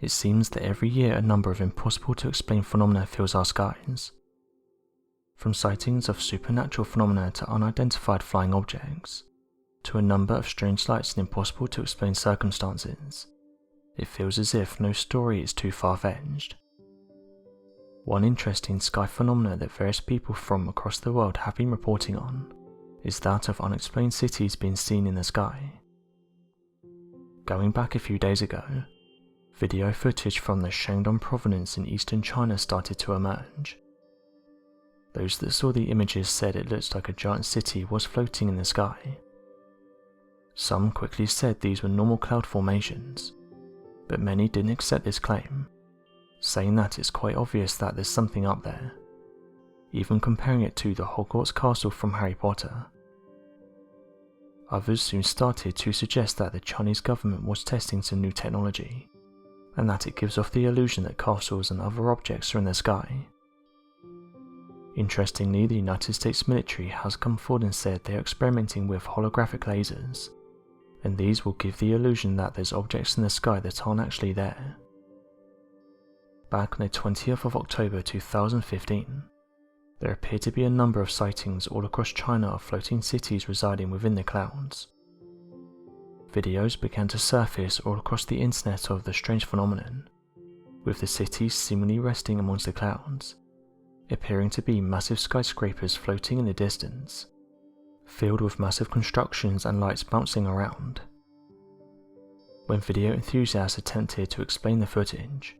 It seems that every year a number of impossible to explain phenomena fills our skies. From sightings of supernatural phenomena to unidentified flying objects, to a number of strange lights in impossible to explain circumstances, it feels as if no story is too far-fetched. One interesting sky phenomena that various people from across the world have been reporting on is that of unexplained cities being seen in the sky. Going back a few days ago, video footage from the Shandong Province in eastern China started to emerge. Those that saw the images said it looked like a giant city was floating in the sky. Some quickly said these were normal cloud formations, but many didn't accept this claim, saying that it's quite obvious that there's something up there, even comparing it to the Hogwarts castle from Harry Potter. Others soon started to suggest that the Chinese government was testing some new technology, and that it gives off the illusion that castles and other objects are in the sky. Interestingly, the United States military has come forward and said they are experimenting with holographic lasers, and these will give the illusion that there's objects in the sky that aren't actually there. Back on the 20th of October 2015, there appeared to be a number of sightings all across China of floating cities residing within the clouds. Videos began to surface all across the internet of the strange phenomenon, with the cities seemingly resting amongst the clouds, appearing to be massive skyscrapers floating in the distance, filled with massive constructions and lights bouncing around. When video enthusiasts attempted to explain the footage,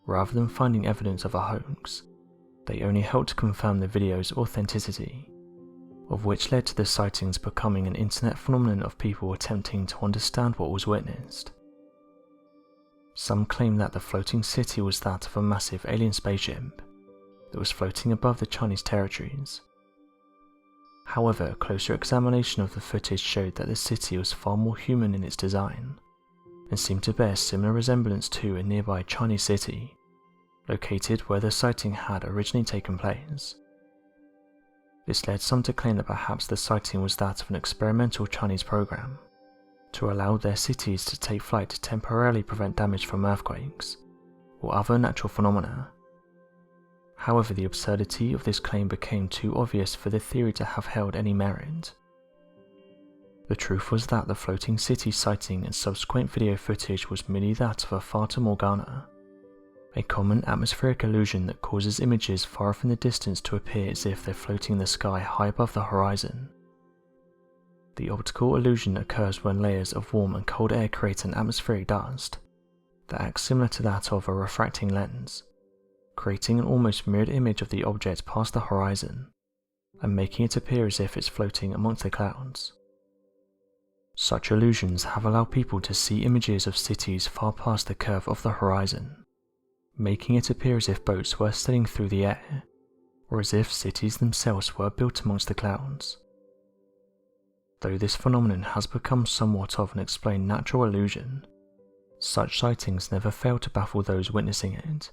rather than finding evidence of a hoax, they only helped to confirm the video's authenticity, of which led to the sightings becoming an internet phenomenon of people attempting to understand what was witnessed. Some claim that the floating city was that of a massive alien spaceship that was floating above the Chinese territories. However, a closer examination of the footage showed that the city was far more human in its design, and seemed to bear similar resemblance to a nearby Chinese city, located where the sighting had originally taken place. This led some to claim that perhaps the sighting was that of an experimental Chinese program, to allow their cities to take flight to temporarily prevent damage from earthquakes, or other natural phenomena. However, the absurdity of this claim became too obvious for the theory to have held any merit. The truth was that the floating city sighting and subsequent video footage was merely that of a Fata Morgana, a common atmospheric illusion that causes images far off in the distance to appear as if they're floating in the sky high above the horizon. The optical illusion occurs when layers of warm and cold air create an atmospheric dust that acts similar to that of a refracting lens, creating an almost mirrored image of the object past the horizon, and making it appear as if it's floating amongst the clouds. Such illusions have allowed people to see images of cities far past the curve of the horizon, making it appear as if boats were sailing through the air, or as if cities themselves were built amongst the clouds. Though this phenomenon has become somewhat of an explained natural illusion, such sightings never fail to baffle those witnessing it.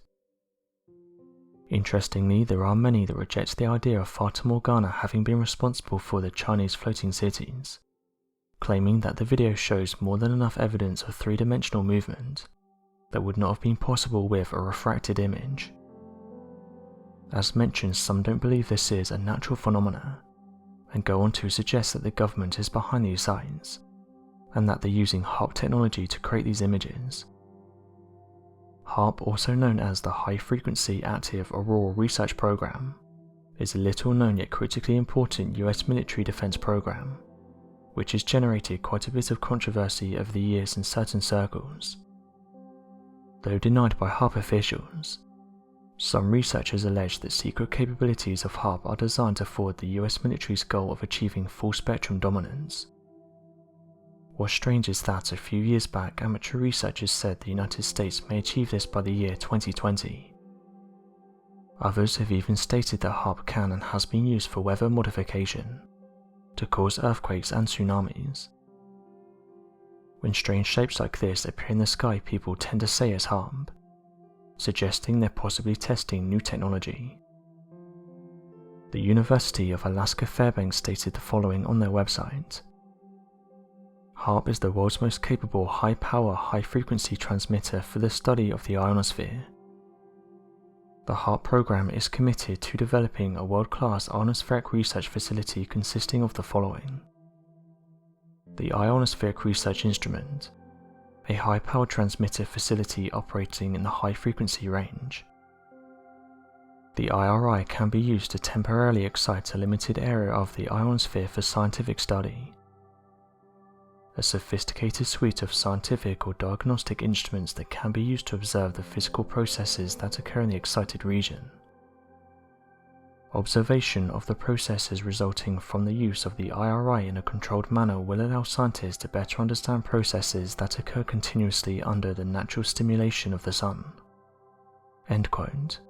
Interestingly, there are many that reject the idea of Fata Morgana having been responsible for the Chinese floating cities, claiming that the video shows more than enough evidence of three-dimensional movement that would not have been possible with a refracted image. As mentioned, some don't believe this is a natural phenomena, and go on to suggest that the government is behind these signs, and that they're using HARP technology to create these images. HARP, also known as the High Frequency Active Auroral Research Program, is a little known yet critically important US military defense program, which has generated quite a bit of controversy over the years in certain circles. Though denied by HARP officials, some researchers allege that secret capabilities of HARP are designed to forward the US military's goal of achieving full spectrum dominance. What's strange is that a few years back, amateur researchers said the United States may achieve this by the year 2020. Others have even stated that HARP can and has been used for weather modification, to cause earthquakes and tsunamis. When strange shapes like this appear in the sky, people tend to say it's HARP, suggesting they're possibly testing new technology. The University of Alaska Fairbanks stated the following on their website. HAARP is the world's most capable high-power, high-frequency transmitter for the study of the ionosphere. The HAARP program is committed to developing a world-class ionospheric research facility consisting of the following: the Ionospheric Research Instrument, a high-power transmitter facility operating in the high-frequency range. The IRI can be used to temporarily excite a limited area of the ionosphere for scientific study. A sophisticated suite of scientific or diagnostic instruments that can be used to observe the physical processes that occur in the excited region. Observation of the processes resulting from the use of the IRI in a controlled manner will allow scientists to better understand processes that occur continuously under the natural stimulation of the sun." End quote.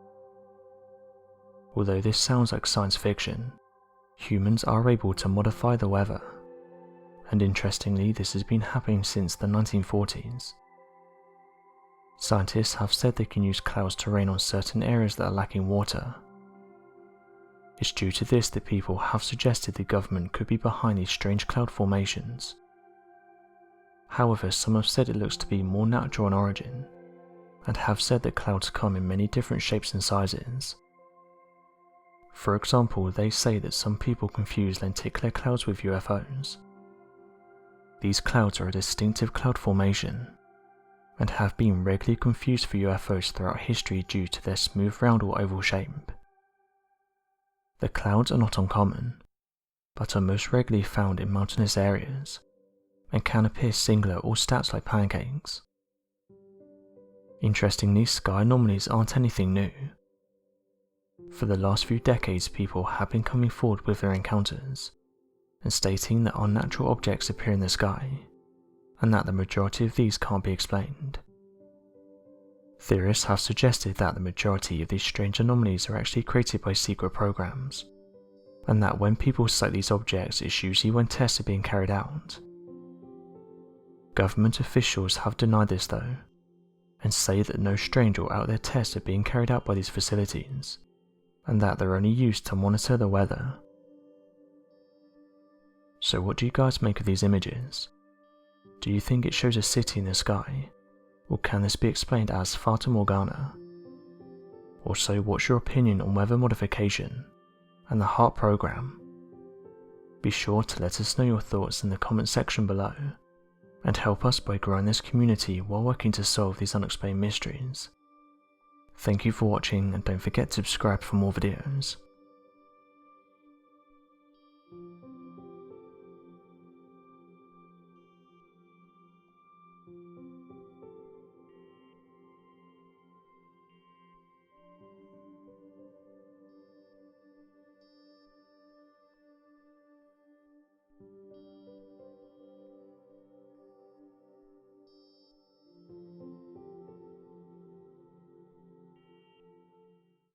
Although this sounds like science fiction, humans are able to modify the weather, and interestingly this has been happening since the 1940s. Scientists have said they can use clouds to rain on certain areas that are lacking water. It's due to this that people have suggested the government could be behind these strange cloud formations. However, some have said it looks to be more natural in origin, and have said that clouds come in many different shapes and sizes. For example, they say that some people confuse lenticular clouds with UFOs. These clouds are a distinctive cloud formation, and have been regularly confused for UFOs throughout history due to their smooth round or oval shape. The clouds are not uncommon, but are most regularly found in mountainous areas, and can appear singular or stacked like pancakes. Interestingly, sky anomalies aren't anything new. For the last few decades, people have been coming forward with their encounters, and stating that unnatural objects appear in the sky, and that the majority of these can't be explained. Theorists have suggested that the majority of these strange anomalies are actually created by secret programs, and that when people sight these objects it's usually when tests are being carried out. Government officials have denied this though, and say that no strange or out there tests are being carried out by these facilities, and that they're only used to monitor the weather. So what do you guys make of these images? Do you think it shows a city in the sky, or can this be explained as Fata Morgana? Also, what's your opinion on weather modification and the HAARP program? Be sure to let us know your thoughts in the comment section below, and help us by growing this community while working to solve these unexplained mysteries. Thank you for watching, and don't forget to subscribe for more videos.